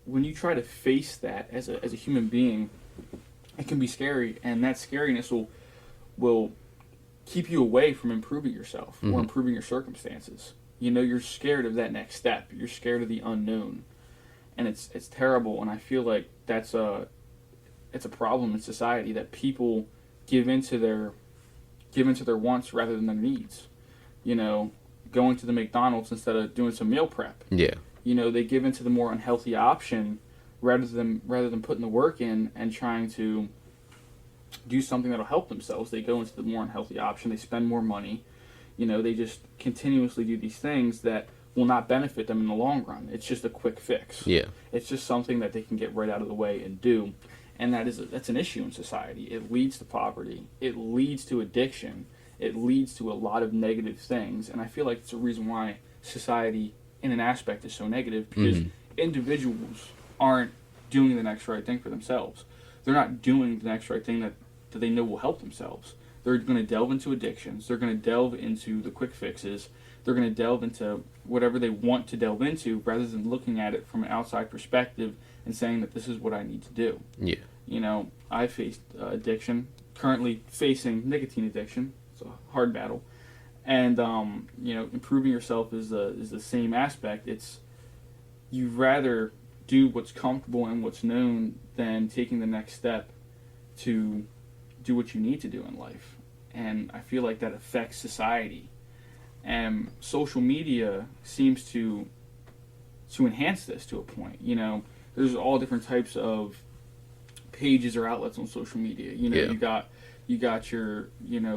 when you try to face that as a human being, it can be scary, and that scariness will keep you away from improving yourself or improving your circumstances. You're scared of that next step. You're scared of the unknown, and it's terrible. And I feel like it's a problem in society that people give into their wants rather than their needs. Going to the McDonald's instead of doing some meal prep. Yeah. They give into the more unhealthy option rather than putting the work in and trying to do something that'll help themselves. They go into the more unhealthy option. They spend more money. They just continuously do these things that will not benefit them in the long run. It's just a quick fix. Yeah. It's just something that they can get right out of the way and do. And that's an issue in society. It leads to poverty. It leads to addiction. It leads to a lot of negative things. And I feel like it's a reason why society, in an aspect, is so negative, because individuals aren't doing the next right thing for themselves. They're not doing the next right thing that they know will help themselves. They're going to delve into addictions. They're going to delve into the quick fixes. They're going to delve into whatever they want to delve into rather than looking at it from an outside perspective and saying that this is what I need to do. Yeah. I faced addiction, currently facing nicotine addiction. It's a hard battle. And, improving yourself is the same aspect. It's you'd rather do what's comfortable and what's known than taking the next step to do what you need to do in life. And I feel like that affects society. And social media seems to enhance this to a point. There's all different types of pages or outlets on social media. You got your,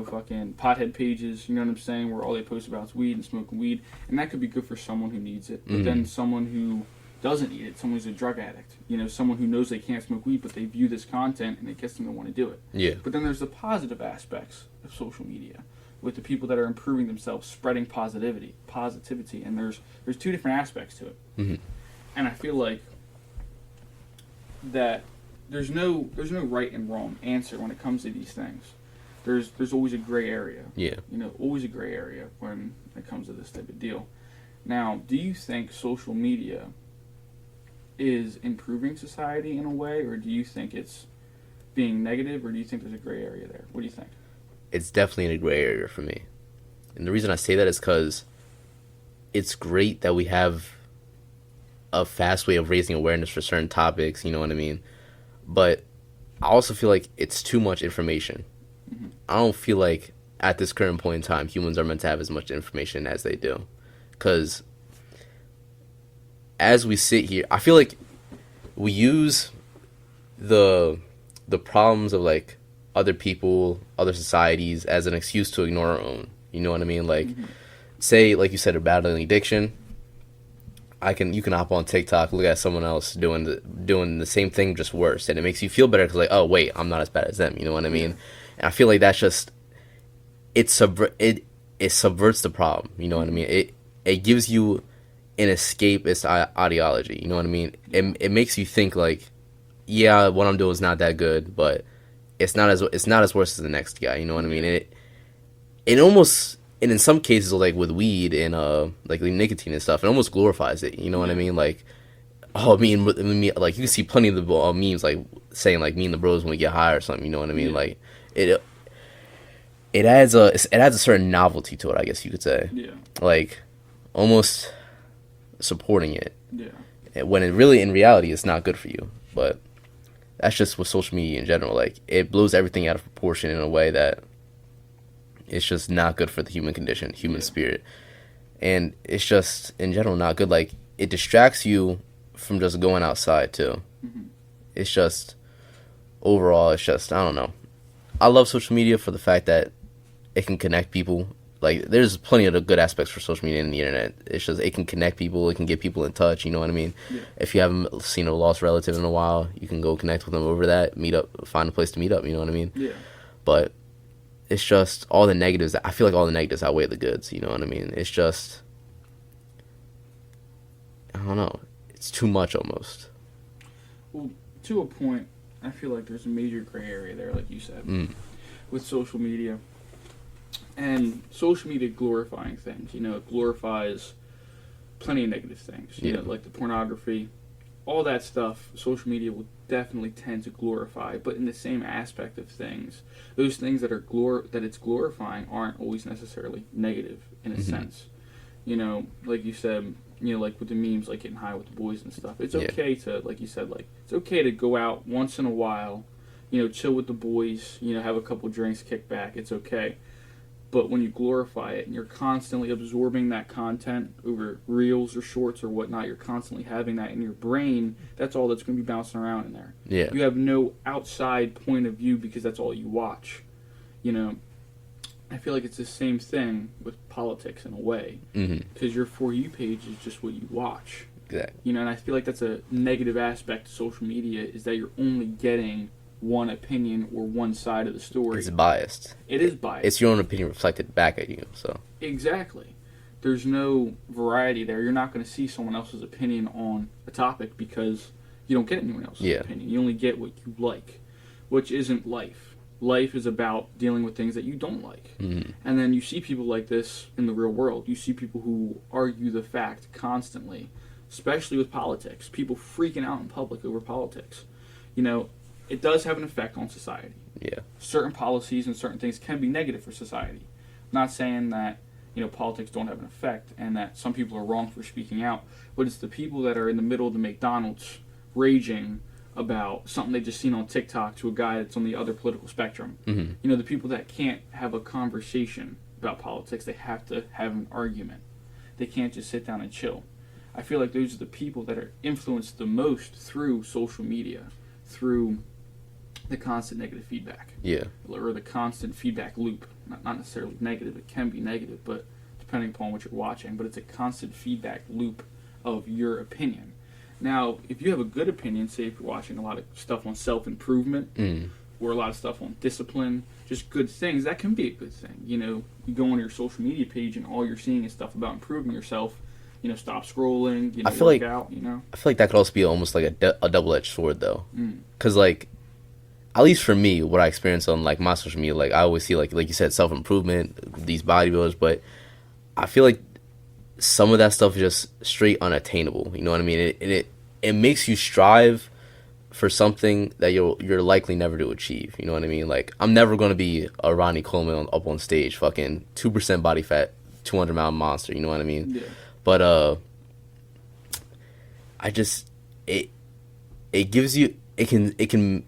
fucking pothead pages, you know what I'm saying, where all they post about is weed and smoking weed. And that could be good for someone who needs it. But then someone who doesn't need it, someone who's a drug addict, someone who knows they can't smoke weed, but they view this content and it gets them to want to do it. Yeah. But then there's the positive aspects of social media with the people that are improving themselves, spreading positivity. And there's two different aspects to it. Mm-hmm. And I feel like that there's no right and wrong answer when it comes to these things. There's always a gray area. Yeah. Always a gray area when it comes to this type of deal. Now, do you think social media is improving society in a way, or do you think it's being negative, or do you think there's a gray area there? What do you think? It's definitely in a gray area for me. And the reason I say that is because it's great that we have a fast way of raising awareness for certain topics, you know what I mean? But I also feel like it's too much information. Mm-hmm. I don't feel like at this current point in time humans are meant to have as much information as they do. Because as we sit here, I feel like we use the problems of like other people, other societies as an excuse to ignore our own. You know what I mean? Like, say, like you said, they're battling addiction. You can hop on TikTok, look at someone else doing the same thing, just worse, and it makes you feel better because, like, oh wait, I'm not as bad as them. You know what I mean? And I feel like that's just it subverts the problem. You know what I mean? It gives you an escapist ideology. You know what I mean? It makes you think like, yeah, what I'm doing is not that good, but it's not as worse as the next guy. You know what I mean? It almost. And in some cases, like with weed and like nicotine and stuff, it almost glorifies it. You know what I mean? Like, oh, me, like you can see plenty of the memes like saying like me and the bros when we get high or something. You know what I mean? Yeah. Like it adds a certain novelty to it, I guess you could say. Yeah. Like almost supporting it. Yeah. When it really, in reality, it's not good for you. But that's just with social media in general. Like it blows everything out of proportion in a way that. It's just not good for the human condition, human spirit. And it's just, in general, not good. Like, it distracts you from just going outside, too. Mm-hmm. It's just, overall, I don't know. I love social media for the fact that it can connect people. Like, there's plenty of the good aspects for social media and the internet. It's just, it can connect people. It can get people in touch, you know what I mean? Yeah. If you haven't seen a lost relative in a while, you can go connect with them over that, meet up, find a place to meet up, you know what I mean? Yeah. But it's just all the negatives. I feel like all the negatives outweigh the goods. You know what I mean? It's just, I don't know. It's too much almost. Well, to a point, I feel like there's a major gray area there, like you said, with social media. And social media glorifying things. It glorifies plenty of negative things. You know, like the pornography, all that stuff, social media will definitely tend to glorify. But in the same aspect of things, those things that are that it's glorifying aren't always necessarily negative in a sense. You know, like you said, you know, like with the memes, like getting high with the boys and stuff. It's okay to, like you said, like it's okay to go out once in a while, you know, chill with the boys, you know, have a couple drinks, kick back. It's okay. But when you glorify it and you're constantly absorbing that content over reels or shorts or whatnot, you're constantly having that in your brain. That's all that's going to be bouncing around in there. Yeah. You have no outside point of view because that's all you watch. You know, I feel like it's the same thing with politics in a way. Because your For You page is just what you watch. Exactly. You know, and I feel like that's a negative aspect of social media is that you're only getting one opinion or one side of the story. It's biased. It is biased. It's your own opinion reflected back at you. So exactly, there's no variety there. You're not going to see someone else's opinion on a topic because you don't get anyone else's opinion. You only get what you like, which isn't life. Life is about dealing with things that you don't like. And then you see people like this in the real world. You see people who argue the fact constantly, especially with politics. People freaking out in public over politics. You know, it does have an effect on society. Yeah. Certain policies and certain things can be negative for society. I'm not saying that, you know, politics don't have an effect and that some people are wrong for speaking out, but it's the people that are in the middle of the McDonald's raging about something they just seen on TikTok to a guy that's on the other political spectrum. You know, the people that can't have a conversation about politics, they have to have an argument. They can't just sit down and chill. I feel like those are the people that are influenced the most through social media, through the constant negative feedback. Yeah. Or the constant feedback loop. Not necessarily negative, it can be negative, but depending upon what you're watching. But it's a constant feedback loop of your opinion. Now, if you have a good opinion, say if you're watching a lot of stuff on self-improvement, or a lot of stuff on discipline, just good things, that can be a good thing. You know, you go on your social media page and all you're seeing is stuff about improving yourself. You know, stop scrolling, you know, work out, you know. I feel like that could also be almost like a double-edged sword, though. Because, like, at least for me, what I experience on, like, my social media, like, I always see, like you said, self-improvement, these bodybuilders, but I feel like some of that stuff is just straight unattainable, you know what I mean? It makes you strive for something that you're likely never to achieve, you know what I mean? Like, I'm never going to be a Ronnie Coleman up on stage, fucking 2% body fat, 200-pound monster, you know what I mean? Yeah. But, I just, it gives you, it can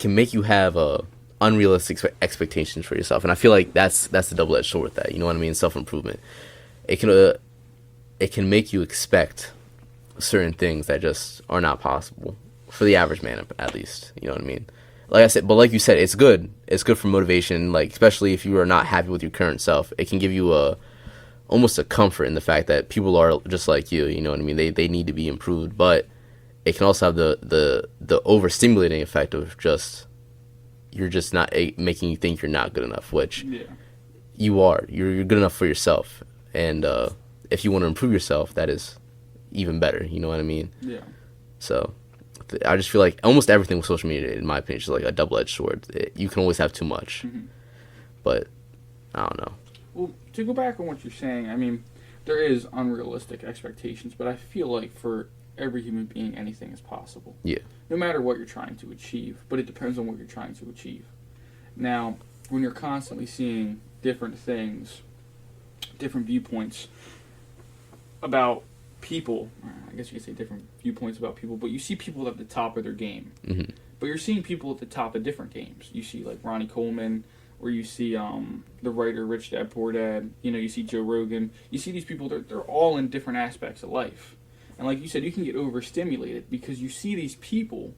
make you have unrealistic expectations for yourself, and I feel like that's the double-edged sword with that. You know what I mean? Self-improvement. It can make you expect certain things that just are not possible for the average man, at least. You know what I mean? Like I said, but like you said, it's good. It's good for motivation. Like, especially if you are not happy with your current self, it can give you almost a comfort in the fact that people are just like you. You know what I mean? They need to be improved, but it can also have the overstimulating effect of just you're just not making you think you're not good enough, which you are. You're good enough for yourself, and if you want to improve yourself, that is even better. You know what I mean? Yeah. So I just feel like almost everything with social media, in my opinion, is like a double-edged sword. You can always have too much, but I don't know. Well, to go back on what you're saying, I mean, there is unrealistic expectations, but I feel like for every human being, anything is possible. Yeah. No matter what you're trying to achieve, but it depends on what you're trying to achieve. Now, when you're constantly seeing different things, different viewpoints about people, I guess you could say different viewpoints about people, but you see people at the top of their game. But you're seeing people at the top of different games. You see like Ronnie Coleman, or you see the writer Rich Dad Poor Dad, you know, you see Joe Rogan. You see these people, they're all in different aspects of life. And like you said, you can get overstimulated because you see these people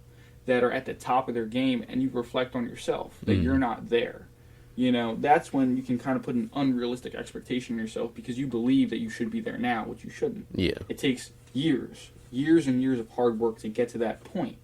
that are at the top of their game and you reflect on yourself that you're not there. You know, that's when you can kind of put an unrealistic expectation on yourself because you believe that you should be there now, which you shouldn't. Yeah. It takes years and years of hard work to get to that point.